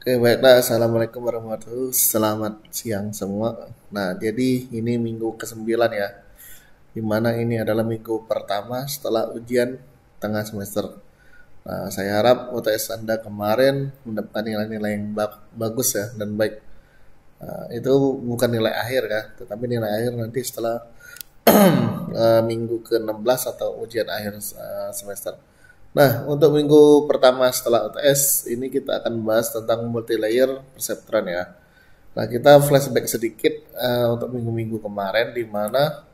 Oke, baiklah. Assalamualaikum warahmatullahi wabarakatuh. Selamat siang semua. Nah, jadi ini minggu ke-9 ya, dimana ini adalah minggu pertama setelah ujian tengah semester. Nah, saya harap UTS Anda kemarin mendapatkan nilai-nilai yang bagus ya dan baik. Itu bukan nilai akhir ya, tetapi nilai akhir nanti setelah minggu ke-16 atau ujian akhir semester. Nah, untuk minggu pertama setelah UTS ini kita akan membahas tentang multi-layer perceptron ya. Nah, kita flashback sedikit untuk minggu-minggu kemarin di mana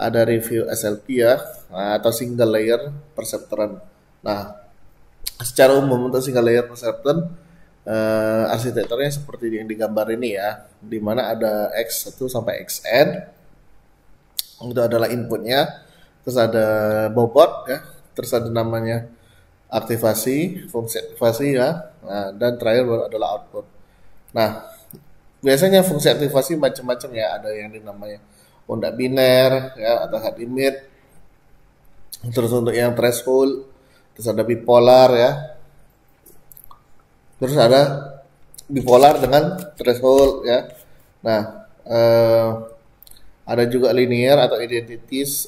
ada review SLP ya, atau single layer perceptron. Nah, secara umum untuk single layer perceptron arsitekturnya seperti yang digambar ini ya, di mana ada X1 sampai Xn itu adalah inputnya, terus ada bobot ya, terus ada namanya aktivasi, fungsi aktivasi ya, dan terakhir baru adalah output. Nah, biasanya fungsi aktivasi macam-macam ya, ada yang dinamanya onda biner ya, atau hard limit, terus untuk yang threshold, terus ada bipolar ya, terus ada bipolar dengan threshold ya. Nah, ada juga linear atau identitas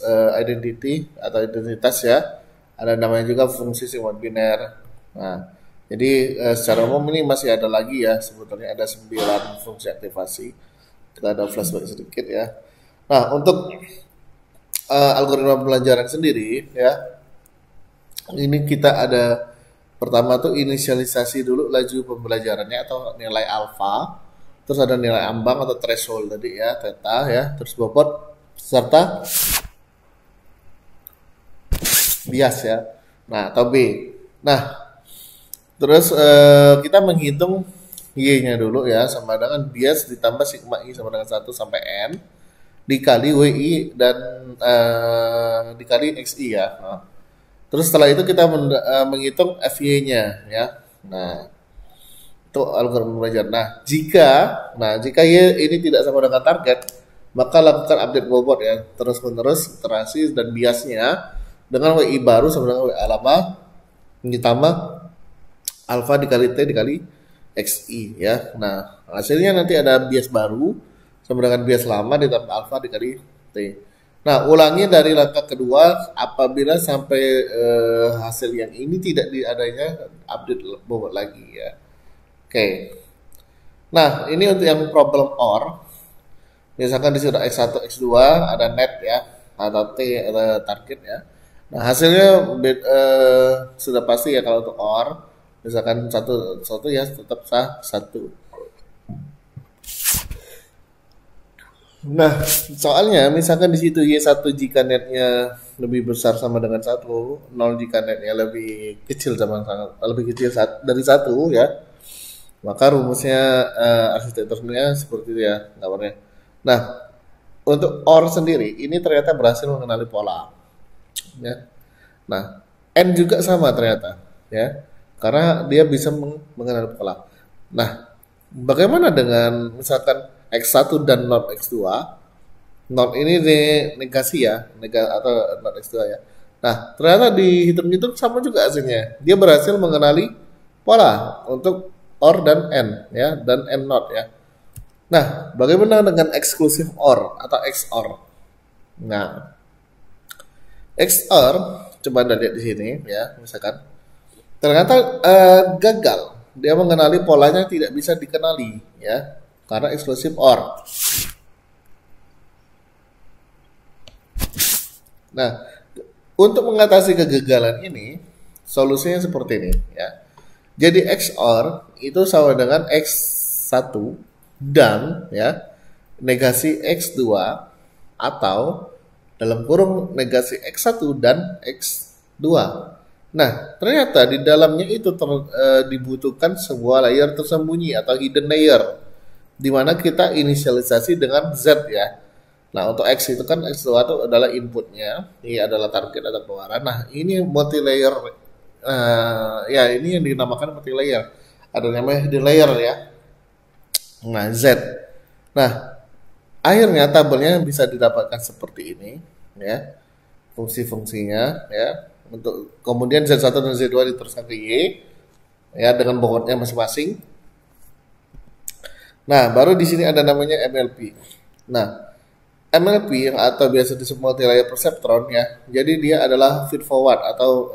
ya, ada namanya juga fungsi Simon biner. Nah, jadi secara umum ini masih ada lagi ya, sebetulnya ada 9 fungsi aktivasi. Kita ada flashback sedikit ya. Nah, untuk algoritma pembelajaran sendiri ya, ini kita ada pertama tuh inisialisasi dulu laju pembelajarannya atau nilai alfa, terus ada nilai ambang atau threshold tadi ya, theta ya, terus bobot serta bias ya. Nah, atau B. Nah, terus kita menghitung Y-nya dulu ya, sama dengan bias ditambah sigma I sama dengan 1 sampai N dikali WI dan dikali XI ya. Nah, terus setelah itu kita menghitung FY-nya ya. Nah, itu algoritma belajar. Nah, jika Y ini tidak sama dengan target, maka lakukan update bobot ya, terus-menerus iterasi dan biasnya dengan WI baru sama dengan WA lama ditambah alfa dikali T dikali XI ya. Nah, hasilnya nanti ada bias baru sama dengan bias lama ditambah alfa dikali T. Nah, ulangi dari langkah kedua apabila sampai hasil yang ini tidak diadanya update bobot lagi ya. Oke. Nah, ini untuk yang problem OR. Misalkan di sini ada X1, X2, ada net ya, atau T ada target ya. Nah, hasilnya sudah pasti ya kalau untuk OR. Misalkan satu ya tetap sah satu. Nah, soalnya misalkan di situ Y1 jika netnya lebih besar sama dengan 1, 0 jika netnya lebih kecil lebih kecil dari 1 ya. Maka rumusnya arsitekturnya seperti itu ya gambarnya. Nah, untuk OR sendiri ini ternyata berhasil mengenali pola ya. Nah, N juga sama ternyata ya. Karena dia bisa mengenali pola. Nah, bagaimana dengan misalkan X1 dan not X2? Not ini negasi ya, atau not X2 ya. Nah, ternyata dihitung-hitung sama juga hasilnya. Dia berhasil mengenali pola untuk OR dan N ya, dan N not ya. Nah, bagaimana dengan eksklusif OR atau XOR? Nah, XOR coba Anda lihat di sini ya, misalkan ternyata gagal. Dia mengenali polanya tidak bisa dikenali ya, karena eksklusif OR. Nah, untuk mengatasi kegagalan ini, solusinya seperti ini ya. Jadi XOR itu sama dengan X1 dan ya negasi X2 atau dalam kurung negasi X1 dan X2. Nah, ternyata di dalamnya itu dibutuhkan sebuah layer tersembunyi atau hidden layer di mana kita inisialisasi dengan Z ya. Nah, untuk X itu kan X2 itu adalah inputnya, ini adalah target atau pengeluaran. Nah, ini multi layer ya ini yang dinamakan multi layer. Ada namanya hidden layer ya. Nah, Z. Nah, akhirnya tabelnya bisa didapatkan seperti ini ya. Fungsi-fungsinya ya. Untuk kemudian Z1 dan Z2 diteruskan ke Y ya dengan bobotnya masing-masing. Nah, baru di sini ada namanya MLP. Nah, MLP atau biasa disebut multi layer perceptron ya. Jadi dia adalah feed forward atau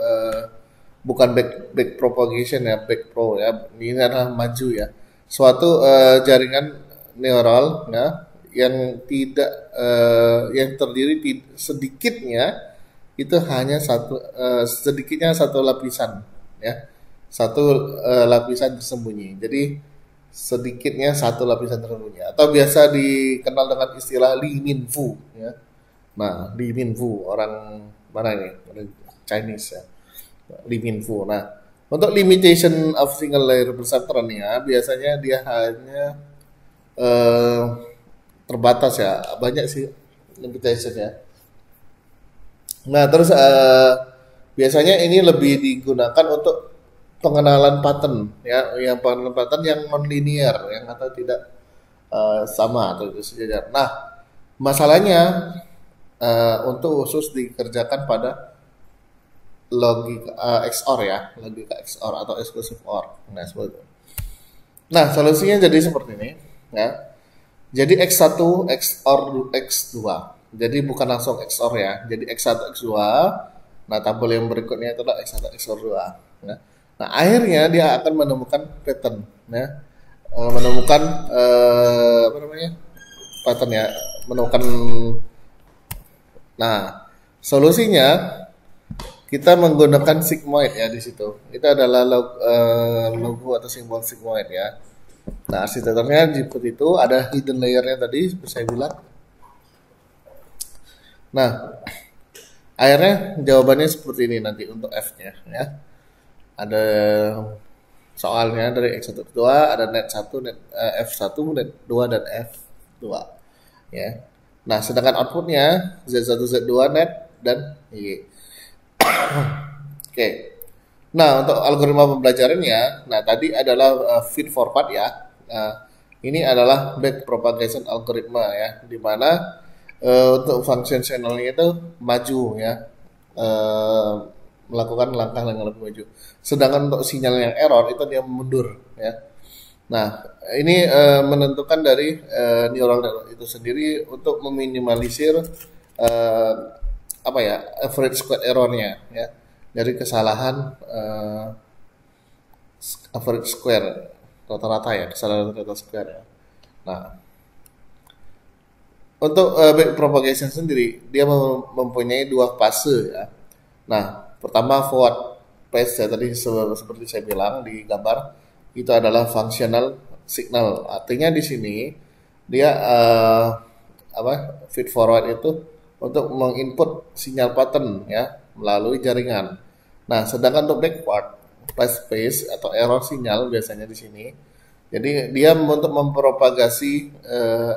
bukan back propagation ya, back pro ya. Ini adalah maju ya. Suatu jaringan neural ya yang tidak yang terdiri sedikitnya itu hanya sedikitnya satu lapisan ya. Satu lapisan tersembunyi. Jadi sedikitnya satu lapisan tersembunyi atau biasa dikenal dengan istilah Li Minfu ya. Nah, Li Minfu orang mana ini? Orang Chinese ya. Li Minfu. Nah, untuk limitation of single layer perceptron ya, biasanya dia hanya eh, terbatas ya. Banyak sih limitationnya. Nah, terus biasanya ini lebih digunakan untuk pengenalan pattern ya, yang pengenalan pattern yang non-linear yang atau tidak sama atau itu sejajar. Nah, masalahnya untuk khusus dikerjakan pada logika XOR ya, logika XOR atau exclusive OR. Nah, seperti itu. Nah, solusinya jadi seperti ini ya. Jadi X1 XOR X2. Jadi bukan langsung XOR ya. Jadi X1 X2. Nah, tabel yang berikutnya itu adalah X1 XOR 2. Ya. Nah, akhirnya dia akan menemukan pattern ya. Menemukan apa namanya? Pattern ya, menemukan. Nah, solusinya kita menggunakan sigmoid ya di situ. Itu adalah logo atau simbol sigmoid ya. Nah, arsitekturnya seperti itu, ada hidden layernya tadi seperti saya bilang. Nah, akhirnya jawabannya seperti ini nanti untuk F-nya ya. Ada soalnya dari X1 X2, ada net 1, net F1, net 2 dan F2 ya. Nah, sedangkan outputnya Z1 Z2 net dan Y. Oke. Nah, untuk algoritma pembelajarannya, nah tadi adalah feed forward ya. Nah, ini adalah back propagation algoritma ya, di mana untuk function channelnya itu maju ya, melakukan langkah yang lebih maju. Sedangkan untuk sinyal yang error itu dia mundur ya. Nah, ini menentukan dari neural network itu sendiri untuk meminimalisir apa ya, average squared errornya ya, dari kesalahan average square rata-rata ya, kesalahan rata-rata square ya. Nah, untuk back propagation sendiri dia mempunyai dua fase ya. Nah, pertama forward phase ya, tadi seperti saya bilang di gambar itu adalah functional signal. Artinya di sini dia feed forward itu untuk menginput sinyal pattern ya melalui jaringan. Nah, sedangkan untuk backward phase atau error sinyal biasanya di sini. Jadi dia untuk mempropagasi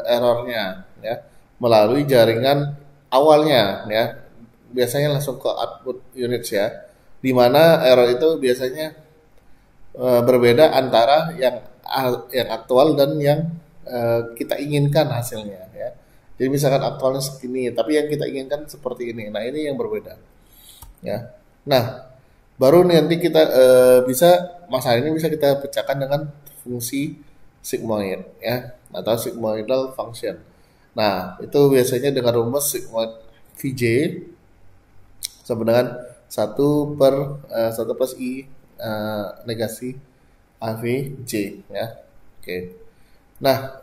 errornya ya melalui jaringan awalnya ya. Biasanya langsung ke output units ya. Di mana error itu biasanya berbeda antara yang aktual dan yang kita inginkan hasilnya ya. Jadi misalkan aktualnya segini, tapi yang kita inginkan seperti ini. Nah, ini yang berbeda. Ya. Nah, baru nanti kita bisa masalah ini bisa kita pecahkan dengan fungsi sigmoid ya atau sigmoidal function. Nah, itu biasanya dengan rumus sigmoid Vj sama dengan 1 plus I negasi AVJ ya. Oke. Nah,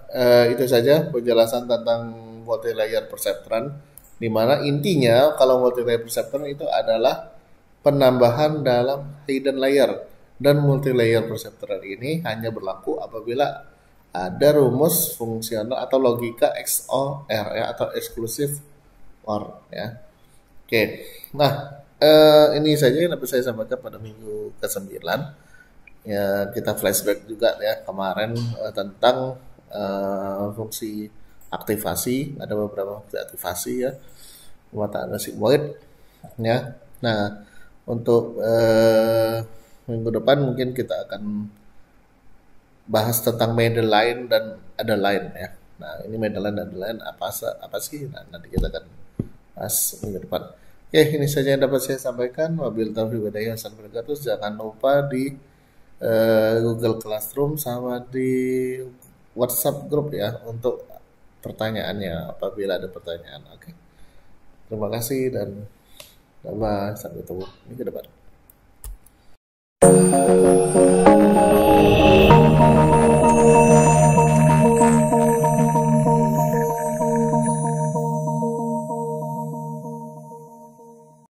itu saja penjelasan tentang multi-layer perceptron, di mana intinya kalau multi-layer perceptron itu adalah penambahan dalam hidden layer, dan multi-layer perceptron ini hanya berlaku apabila ada rumus fungsional atau logika XOR ya, atau exclusive OR ya. Oke. Nah, ini saja yang dapat saya sampaikan pada minggu ke-9. Ya, kita flashback juga ya kemarin tentang fungsi aktivasi, ada beberapa fungsi aktivasi ya, pemetaan sigmoid ya. Nah, untuk minggu depan mungkin kita akan bahas tentang middle line dan ada line ya. Nah, ini middle line dan ada line apa sih? Nah, nanti kita akan bahas minggu depan. Oke, ini saja yang dapat saya sampaikan. Wabillahi taufiq wal hidayah. Jangan lupa di Google Classroom sama di WhatsApp grup ya untuk pertanyaannya apabila ada pertanyaan. Oke. Terima kasih dan bye-bye. Sampai ketemu minggu depan.